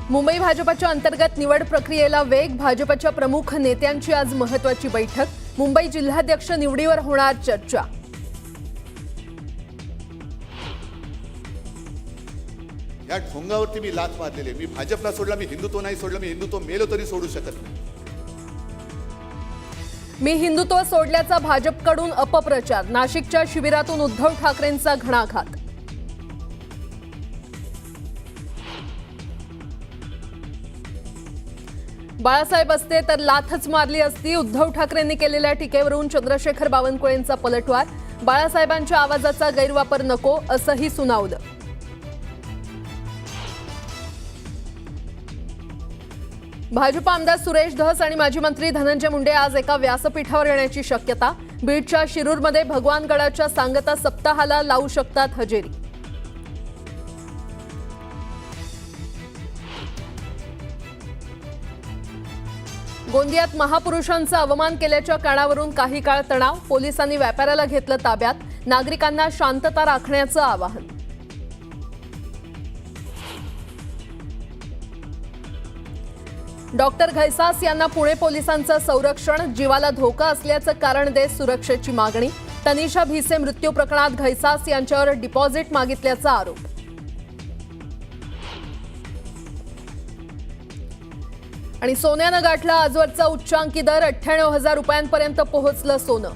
मुंबई भाजपच्या अंतर्गत निवड प्रक्रियेला वेग. भाजपच्या प्रमुख नेत्यांची आज महत्त्वाची बैठक. मुंबई जिल्हाध्यक्ष निवडीवर होणार चर्चा. या ढोंगावरती मी लाथ मारलेली. मी भाजपला सोडला, मी हिंदुत्व नाही सोडलं. मी हिंदुत्व मेलो तरी सोडू शकत नाही. मी हिंदुत्व सोडल्याचा भाजपकडून अपप्रचार. नाशिकच्या शिबिरातून उद्धव ठाकरेंचा घणाघात. बाळासाहेब असते तर लाथच मारली असती. उद्धव ठाकरेंनी केलेल्या टीकेवरून चंद्रशेखर बावनकुळेंचा पलटवार. बाळासाहेबांच्या आवाजाचा गैरवापर नको असंही सुनावलं. भाजप आमदार सुरेश धस आणि माजी मंत्री धनंजय मुंडे आज एका व्यासपीठावर येण्याची शक्यता. बीडच्या शिरूरमध्ये भगवानगडाच्या सांगता सप्ताहाला लावू शकतात हजेरी. गोंदियात महापुरुषांचा अवमान केल्याच्या कारणावरून काही काळ तणाव. पोलिसांनी व्यापाऱ्याला घेतलं ताब्यात. नागरिकांना शांतता राखण्याचं आवाहन. डॉक्टर घैसास यांना पुणे पोलिसांचं संरक्षण. जीवाला धोका असल्याचं कारण देत सुरक्षेची मागणी. तनिषा भिसे मृत्यू प्रकरणात घैसास यांच्यावर डिपॉझिट मागितल्याचा आरोप. आणि सोन्यानं गाठला आजवरचा उच्चांकी दर. 98,000 रुपयांपर्यंत पोहोचलं सोनं.